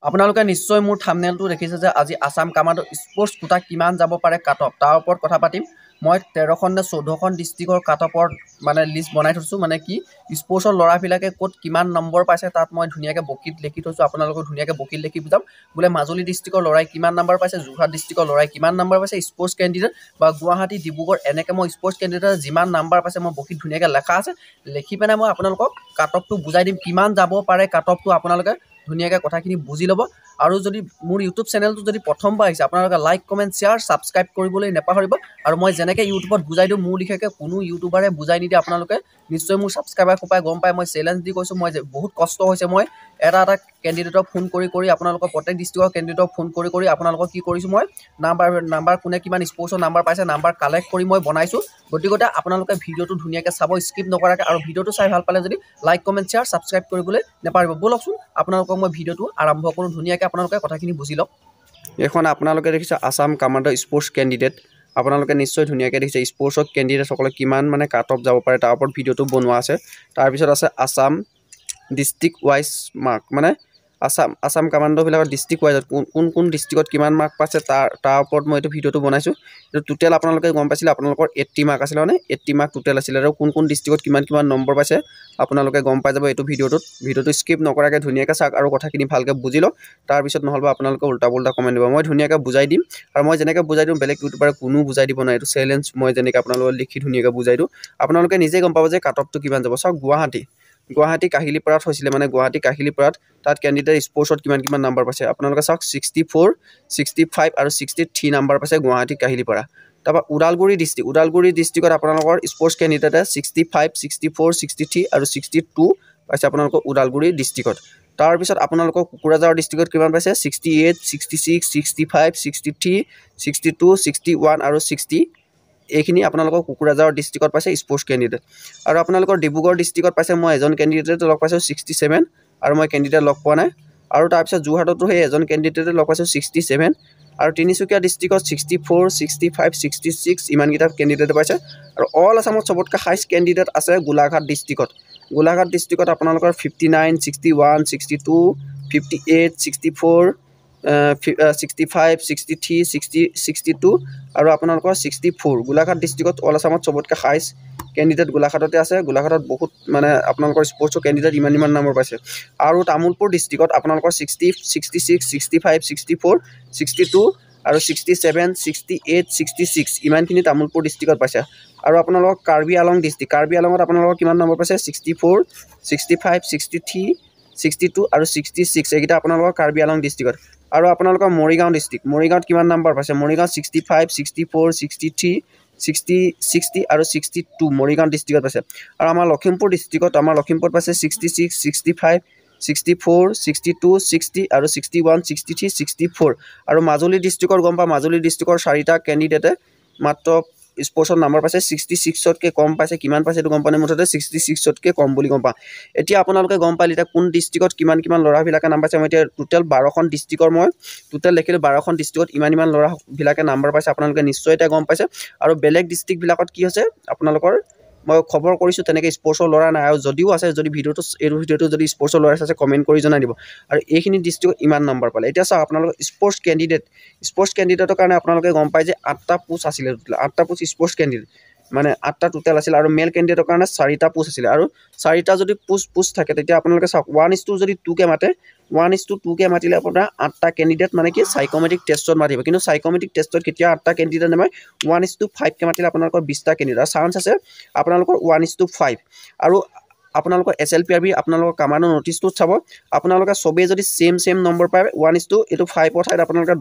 আপোনালোকে নিশ্চয় মোৰ থাম্বনেইলটো দেখিছে যে আজি আসাম কামাণ্ডো স্পৰ্টছ কোটা কিমান যাব পাৰে কাট অফ তাৰ ওপৰত কথা পাতিম। মই 13খন নে 14খন ডিষ্ট্ৰিক্টৰ কাট অফৰ মানে লিষ্ট বনাই থৈছোঁ, মানে কি স্পৰ্টছৰ ল'ৰাবিলাকে ক'ত কিমান নম্বৰ পাইছে তাত মই ধুনীয়াকৈ বকীত লিখি থৈছোঁ। আপোনালোকক ধুনীয়াকৈ বকীত লিখি বুজাম। বোলে মাজুলী ডিষ্ট্ৰিক্টৰ ল'ৰাই কিমান নম্বৰ পাইছে, যোৰহাট ডিষ্ট্ৰিক্টৰ ল'ৰাই কিমান নম্বৰ পাইছে, স্পৰ্টছ কেণ্ডিডেট বা গুৱাহাটী ডিব্ৰুগড় এনেকৈ মই স্পৰ্টছ কেণ্ডিডেটৰ যিমান নম্বৰ পাইছে মই বকীত ধুনীয়াকৈ লেখা আছে, লিখি পেলাই মই আপোনালোকক কাট অফটো বুজাই দিম, কিমান যাব পাৰে কাট অফটো আপোনালোকে ধুনীয়াকৈ কথাখিনি বুজি ল'ব। আৰু যদি মোৰ ইউটিউব চেনেলটো যদি প্ৰথমবাৰ আহিছে আপোনালোকে লাইক কমেণ্ট শ্বেয়াৰ ছাবস্ক্ৰাইব কৰিবলৈ নাপাহৰিব। আৰু মই যেনেকৈ ইউটিউবত বুজাই দিওঁ মোৰ লিখেকৈ কোনো ইউটিউবাৰে বুজাই নিদিয়ে। আপোনালোকে নিশ্চয় মোৰ ছাবস্ক্ৰাইবাৰ সোপাই গম পায়, মই চেলেঞ্জ দি কৈছোঁ, মই বহুত কষ্ট হৈছে। মই এটা কেণ্ডিডেটক ফোন কৰি আপোনালোকৰ প্ৰত্যেক ডিষ্ট্ৰিক্টৰ কেণ্ডিডেটক ফোন কৰি আপোনালোকক কি কৰিছোঁ, মই নাম্বাৰ কোনে কিমান স্পৰ্টছৰ নাম্বাৰ পাইছে নাম্বাৰ কালেক্ট কৰি মই বনাইছোঁ। গতিকে আপোনালোকে ভিডিঅ'টো ধুনীয়াকৈ চাব স্কিপ নকৰাকৈ, আৰু ভিডিঅ'টো চাই ভাল পালে যদি লাইক কমেণ্ট শ্বেয়াৰ ছাবস্ক্ৰাইব কৰিবলৈ নাপাহৰিব। ব'লকচোন আপোনালোকক মই ভিডিঅ'টো আৰম্ভ কৰোঁ, ধুনীয়াকৈ আপোনালোকে কথাখিনি বুজি লওক। এইখন আপোনালোকে দেখিছে আসাম কামাণ্ডো স্পৰ্টছ কেণ্ডিডেট। আপোনালোকে নিশ্চয় ধুনীয়াকৈ দেখিছে স্পৰ্টছৰ কেণ্ডিডেটসকলে কিমান মানে কাট অফ যাব পাৰে তাৰ ওপৰত ভিডিঅ'টো বনোৱা আছে। তাৰপিছত আছে আসাম ডিষ্ট্ৰিক্ট ৱাইজ মাৰ্ক, মানে আসাম কামাণ্ডোবিলাকৰ ডিষ্ট্ৰিক্ট ৱাইজত কোন ডিষ্ট্ৰিক্টত কিমান মাৰ্ক পাইছে তাৰ ওপৰত মই এইটো ভিডিঅ'টো বনাইছোঁ। এইটো টোটেল আপোনালোকে গম পাইছিলে আপোনালোকৰ 80 মাৰ্ক আছিলে, মানে 80 মাৰ্ক টোটেল আছিলে, আৰু কোন ডিষ্ট্ৰিক্টত কিমান নম্বৰ পাইছে আপোনালোকে গম পাই যাব এইটো ভিডিঅ'টো স্কিপ নকৰাকৈ ধুনীয়াকৈ চাওক আৰু কথাখিনি ভালকৈ বুজি লওক। তাৰপিছত নহ'লে আপোনালোকে উল্টা পুল্টা কমেণ্ট দিব, মই ধুনীয়াকৈ বুজাই দিম। আৰু মই যেনেকৈ বুজাই দিওঁ বেলেগ ইউটিউবাৰে কোনো বুজাই দিব নোৱাৰে, এইটো চেলেঞ্জ। মই যেনেকৈ আপোনালোকক লিখি ধুনীয়াকৈ বুজাই দিওঁ আপোনালোকে নিজেই গম পাব যে কাট অফটো কিমান যাব। চাওক গুৱাহাটী কাহিলীপাৰাত হৈছিলে, মানে গুৱাহাটী কাহিলীপাৰাত তাত কেণ্ডিডেট স্পৰ্টছত কিমান নম্বৰ পাইছে আপোনালোকে চাওক। 64, 65 আৰু 63 নম্বৰ পাইছে গুৱাহাটী কাহিলীপাৰা। তাৰপৰা ওদালগুৰি ডিষ্ট্ৰিক্টত আপোনালোকৰ স্পৰ্টছ কেণ্ডিডেটে 65, 64, 63 আৰু 62 পাইছে আপোনালোকৰ ওদালগুৰি ডিষ্ট্ৰিক্টত। তাৰপিছত আপোনালোকৰ কোকৰাঝাৰ ডিষ্ট্ৰিক্টত কিমান পাইছে 68, 66, 65, 63, 62, 61 আৰু 60। এইখিনি আপোনালোকৰ কোকৰাঝাৰ ডিষ্ট্ৰিক্টত পাইছে স্পৰ্টছ কেণ্ডিডেট। আৰু আপোনালোকৰ ডিব্ৰুগড় ডিষ্ট্ৰিক্টত পাইছে, মই এজন কেণ্ডিডেট লগ পাইছোঁ 67, আৰু মই কেণ্ডিডেট লগ পোৱা নাই। আৰু তাৰপিছত যোৰহাটতো সেই এজন কেণ্ডিডেটে লগ পাইছোঁ 67, আৰু তিনিচুকীয়া ডিষ্ট্ৰিক্টত 64, 65, 66 ইমানকেইটা কেণ্ডিডেটে পাইছে। আৰু অল আছামত চবতকৈ হাইষ্ট কেণ্ডিডেট আছে গোলাঘাট ডিষ্ট্ৰিক্টত আপোনালোকৰ 59, 61, 62, 58, 64, 65, 63, 60, 62 আৰু আপোনালোকৰ 64। গোলাঘাট ডিষ্ট্ৰিক্টত অল আছামত চবতকৈ হাইষ্ট কেণ্ডিডেট গোলাঘাটতে আছে। গোলাঘাটত বহুত মানে আপোনালোকৰ স্পৰ্টছৰ কেণ্ডিডেট ইমান নম্বৰ পাইছে। আৰু তামোলপুৰ ডিষ্ট্ৰিক্টত আপোনালোকৰ 60, 66, 65, 64, 62 আৰু 67, 68, 66 ইমানখিনি তামোলপুৰ ডিষ্ট্ৰিক্টত পাইছে। আৰু আপোনালোকৰ কাৰ্বি আলং আলঙত আপোনালোকৰ কিমান নম্বৰ পাইছে 64, 65, 63, 62 আৰু 66 এইকেইটা আপোনালোকৰ কাৰ্বি আলং ডিষ্ট্ৰিক্টত। আৰু আপোনালোকৰ মৰিগাঁৱত কিমান নম্বৰ পাইছে, মৰিগাঁৱত 65, 64, 63, 60 আৰু 62 মৰিগাঁও ডিষ্ট্ৰিক্টত পাইছে। আৰু আমাৰ লখিমপুৰ ডিষ্ট্ৰিক্টত পাইছে 66, 65, 64, 62, 60 আৰু 61, 63, 64। আৰু মাজুলী ডিষ্ট্ৰিক্টৰ গম পাওঁ, মাজুলী ডিষ্ট্ৰিক্টৰ 4টা কেণ্ডিডেটে মাত্ৰ স্পৰ্টছত নম্বৰ পাইছে 66তকৈ কম পাইছে। কিমান পাইছে এইটো গম পোৱা নাই, মুঠতে 66তকৈ কম বুলি গম পাওঁ। এতিয়া আপোনালোকে গম পালে এতিয়া কোন ডিষ্ট্ৰিক্টত কিমান ল'ৰাবিলাকে নাম পাইছে। মই এতিয়া টোটেল 12খন ডিষ্ট্ৰিক্টৰ মই টোটেল দেখিলোঁ 12খন ডিষ্ট্ৰিক্টত ইমান ল'ৰাবিলাকে নাম্বাৰ পাইছে আপোনালোকে নিশ্চয় এতিয়া গম পাইছে। আৰু বেলেগ ডিষ্ট্ৰিক্টবিলাকত কি হৈছে আপোনালোকৰ মই খবৰ কৰিছোঁ তেনেকৈ স্পৰ্টছৰ ল'ৰা নাই। আৰু যদিও আছে, যদি এইটো ভিডিঅ'টো যদি স্পৰ্টছৰ ল'ৰা আছে কমেণ্ট কৰি জনাই দিব। আৰু এইখিনি ডিষ্ট্ৰিক্টত ইমান নম্বৰ পালে। এতিয়া চাওক আপোনালোকৰ স্পৰ্টছ কেণ্ডিডেটৰ কাৰণে আপোনালোকে গম পায় যে 8টা পোষ্ট আছিলে, 8টা পোষ্ট স্পৰ্টছ কেণ্ডিডেট মানে 8টা টোটেল আছিল। আৰু মেল কেণ্ডিডেটৰ কাৰণে 4টা পোষ্ট আছিলে। আৰু 4টা যদি পোষ্ট থাকে তেতিয়া আপোনালোকে চাওক 1:2 যদি 2কে মাতে, 1:2কে মাতিলে আপোনাৰ 8টা কেণ্ডিডেট মানে কি চাইকমেট্ৰিক টেষ্টত মাতিব। কিন্তু চাইকমেট্ৰিক টেষ্টত কেতিয়া 8টা কেণ্ডিডেট নামায়, 1:5কে মাতিলে আপোনালোকৰ 20টা কেণ্ডিডেট। আৰু চান্স আছে আপোনালোকৰ 1:5। আৰু আপোনালোকৰ SLPRB আপোনালোকৰ কামাণ্ডো নটিচটোত চাব, আপোনালোকে চবেই যদি চেম নম্বৰ পায় 1:5 ঠাইত আপোনালোকে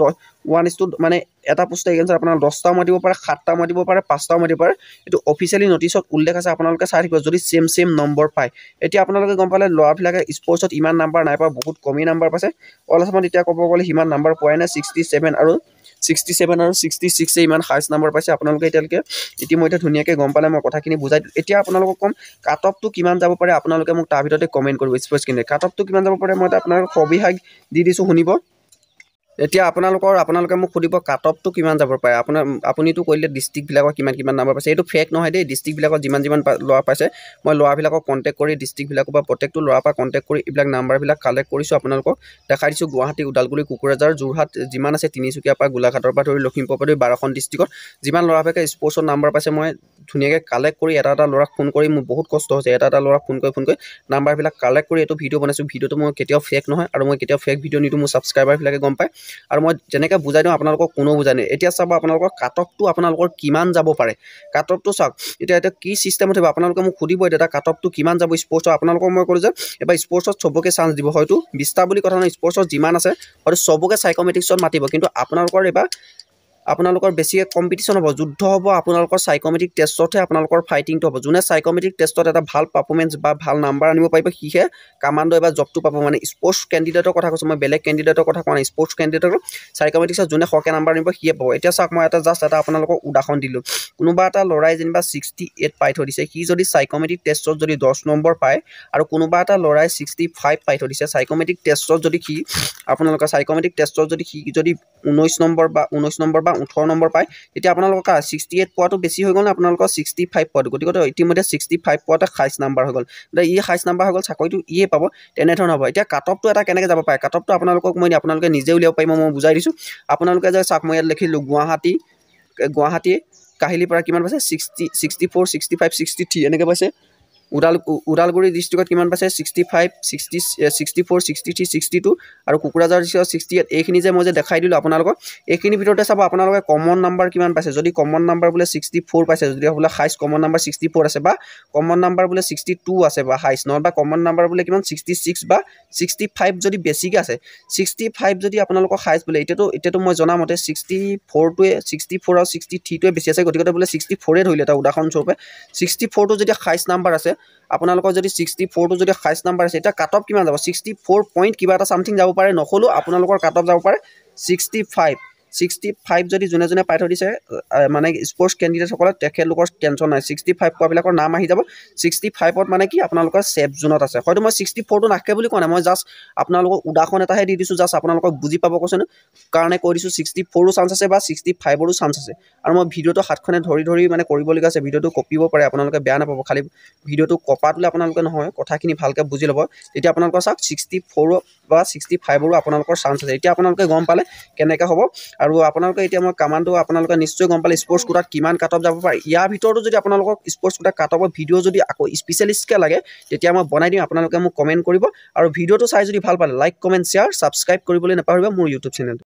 1:2 মানে এটা পোষ্ট এগেইনষ্ট আপোনালোকে 10টাও মাতিব পাৰে, 7টাও মাতিব পাৰে, 5টাও মাতিব পাৰে। এইটো অফিচিয়েলি নটিচত উল্লেখ আছে, আপোনালোকে চাই থাকিব যদি চেম নম্বৰ পায়। এতিয়া আপোনালোকে গম পালে ল'ৰাবিলাকে স্পৰ্টছত ইমান নম্বৰ নাই পোৱা, বহুত কমেই নম্বৰ পাইছে। অল আছামত এতিয়া ক'ব গ'লে সিমান নম্বৰ পোৱাই নাই, 67 আৰু 66 ইমান হাইষ্ট নম্বৰ পাইছে। আপোনালোকে এতিয়ালৈকে ইতিমধ্যে ধুনীয়াকৈ গম পালে, মই কথাখিনি বুজাই দিলোঁ। এতিয়া আপোনালোকক ক'ম কাট অফটো কিমান যাব পাৰে, আপোনালোকে মোক তাৰ ভিতৰতে কমেণ্ট কৰিব। স্পৰ্টছ কেণ্ডিডেট কাট অফটো কিমান যাব পাৰে মই আপোনালোকক সবিশেষ দি দিছোঁ, শুনিব। এতিয়া আপোনালোকে মোক সুধিব কাট অফটো কিমান যাব পাৰে আপুনিতো কৈলে ডিষ্ট্ৰিক্টবিলাকৰ কিমান নাম্বাৰ পাইছে এইটো ফেক নহয় দেই ডিষ্ট্ৰিক্টবিলাকত যিমান ল'ৰা পাইছে মই ল'ৰাবিলাকক কণ্টেক্ট কৰি ডিষ্ট্ৰিক্টবিলাকৰ পৰা প্ৰত্যেকটো ল'ৰাৰ পৰা কণ্টেক্ট কৰি এইবিলাক নাম্বাৰবিলাক কালেক্ট কৰিছোঁ আপোনালোকক দেখাই দিছোঁ গুৱাহাটী ওদালগুৰি কোকৰাঝাৰ যোৰহাট যিমান আছে তিনিচুকীয়াৰ পৰা গোলাঘাটৰ পৰা ধৰি লখিমপুৰ পৰা ধৰি 12খন ডিষ্ট্ৰিক্টত যিমান ল'ৰাবিলাকে স্পৰ্টছৰ নাম্বাৰ পাইছে মই ধুনীয়াকৈ কালেক্ট কৰি এটা ল'ৰাক ফোন কৰি মোৰ বহুত কষ্ট হৈছে এটা ল'ৰাক ফোন কৰি নাম্বাৰবিলাক কালেক্ট কৰি এইটো ভিডিঅ' বনাইছোঁ ভিডিঅ'টো মই কেতিয়াও ফেক নহয় আৰু মই কেতিয়াও ফেক ভিডিঅ' নিদিওঁ মোৰ ছাবস্ক্ৰাইবাৰবিলাকে গম পায় আৰু মই যেনেকৈ বুজাই দিওঁ আপোনালোকক কোনো বুজাই নিদিয়ে এতিয়া চাব আপোনালোকৰ কাট অফটো আপোনালোকৰ কিমান যাব পাৰে কাট অফটো চাওক এতিয়া কি ছিষ্টেমত হ'ব আপোনালোকে মোক সুধিব এতিয়া কাট অফটো কিমান যাব স্পৰ্টছৰ আপোনালোকক মই ক'লোঁ যে এবাৰ স্পৰ্টছত চবকে চান্স দিব হয়তো 20টা বুলি কথা নহয় স্পৰ্টছত যিমান আছে হয়তো চবকে চাইকমেট্ৰিক্সত মাতিব কিন্তু আপোনালোকৰ বেছিকৈ কম্পিটিশ্যন হ'ব যুদ্ধ হ'ব আপোনালোকৰ চাইকমেট্ৰিক টেষ্টতহে আপোনালোকৰ ফাইটিংটো হ'ব যোনে চাইকমেট্ৰিক টেষ্টত এটা ভাল পাৰফৰ্মেঞ্চ বা ভাল নাম্বাৰ আনিব পাৰিব সিহে কামাণ্ডো এবাৰ জবটো পাব মানে স্পৰ্টছ কেণ্ডিডেটৰ কথা কৈছোঁ মই বেলেগ কেণ্ডিডেটৰ কথা কোৱা নাই স্পৰ্টছ কেণ্ডিডেটৰ চাইকমেট্ৰিক্সত যোনে সৰহকৈ নাম্বাৰ আনিব সিয়ে পাব এতিয়া চাওক মই এটা আপোনালোকক উদাহৰণ দিলোঁ কোনোবা এটা ল'ৰাই যেনিবা 68 পাই থৈ দিছে সি যদি চাইকমেট্ৰিক টেষ্টত যদি 10 নম্বৰ পায় আৰু কোনোবা এটা ল'ৰাই 65 পাই থৈ দিছে চাইকমেট্ৰিক টেষ্টত যদি সি আপোনালোকৰ চাইকমেট্ৰিক টেষ্টত যদি সি যদি 19 নম্বৰ বা 18 নম্বৰ পায় তেতিয়া আপোনালোকৰ 68 পোৱাটো বেছি হৈ গ'ল আপোনালোকৰ 65 পোৱাটো গতিকে ইতিমধ্যে 65 পোৱাতে 28 নম্বৰ হৈ গ'ল এতিয়া 28 নম্বৰ হৈ গ'ল চাকৰিটো ইয়ে পাব তেনেধৰণৰ হ'ব এতিয়া কাট অফটো এটা কেনেকৈ যাব পাৰে কাট অফটো আপোনালোকে নিজে উলিয়াব পাৰিব মই বুজাই দিছোঁ আপোনালোকে যে চাওক মই ইয়াত লিখিলোঁ গুৱাহাটী কাহিলীৰ পৰা কিমান পাইছে 64 65 63 এনেকৈ পাইছে ওদালগুৰি ডিষ্ট্ৰিক্টত কিমান পাইছে 65 64 63 62 আৰু কোকৰাঝাৰ ডিষ্ট্ৰিক্টত 68 এইখিনি যে মই যে দেখাই দিলোঁ আপোনালোকক এইখিনি ভিতৰতে চাব আপোনালোকে কমন নাম্বাৰ কিমান পাইছে যদি কমন নাম্বাৰ বোলে 64 পাইছে যদি বোলে হাইষ্ট কমন নাম্বাৰ 64 আছে বা কমন নাম্বাৰ বোলে 62 আছে বা হাইষ্ট নহয় বা কমন নাম্বাৰ বোলে কিমান 66 বা 65 যদি বেছিকৈ আছে 65 যদি আপোনালোকৰ হাইষ্ট বোলে এতিয়াতো মই জনামতে 64 আৰু 63টোৱে বেছি আছে গতিকে বোলে 64 ধৰিলে এটা উদাহৰণস্বৰূপে 64টো যদি হাইষ্ট নাম্বাৰ আছে আপোনালোকৰ যদি 64টো যদি হাইষ্ট নাম্বাৰ আছে এতিয়া কাট অফ কিমান যাব 64 পইণ্ট কিবা এটা সামথিং যাব পাৰে নহ'লেও আপোনালোকৰ কাট অফ যাব পাৰে 65 যদি যোনে পাই থৈ দিছে মানে স্পৰ্টছ কেণ্ডিডেটসকলে তেখেতলোকৰ টেনশ্যন নাই 65 পোৱাবিলাকৰ নাম আহি যাব 65ত মানে কি আপোনালোকৰ ছেফ জোনত আছে হয়তো মই 64টো নাখে বুলি কোৱা নাই মই জাষ্ট আপোনালোকক উদাহৰণ এটাহে দি দিছোঁ জাষ্ট আপোনালোকক বুজি পাব কৈছে কাৰণে কৈ দিছোঁ 64ৰো চান্স আছে বা 65ৰো চান্স আছে আৰু মই ভিডিঅ'টো হাতখনে ধৰি মানে কৰিবলগীয়া আছে ভিডিঅ'টো কপিব পাৰে আপোনালোকে বেয়া নাপাব খালি ভিডিঅ'টো কপাটোলে আপোনালোকে নহয় কথাখিনি ভালকৈ বুজি ল'ব তেতিয়া আপোনালোকৰ চাওক 64 বা 65ৰো আপোনালোকৰ চান্স আছে এতিয়া আপোনালোকে গম পালে কেনেকৈ হ'ব আৰু আপোনালোকে এতিয়া মই কামাণ্ডো আপোনালোকে নিশ্চয় গম পালে স্পৰ্টছ কোটাত কিমান কাট অফ যাব পাৰে ইয়াৰ ভিতৰতো যদি আপোনালোকক স্পৰ্টছ কোটাত কাট অফৰ ভিডিঅ' যদি আকৌ স্পেচিয়েলিষ্টকৈ লাগে তেতিয়া মই বনাই দিম আপোনালোকে মোক কমেণ্ট কৰিব আৰু ভিডিঅ'টো চাই যদি ভাল পালে লাইক কমেণ্ট শ্বেয়াৰ ছাবস্ক্ৰাইব কৰিবলৈ নাপাহৰিব মোৰ ইউটিউব চেনেলটো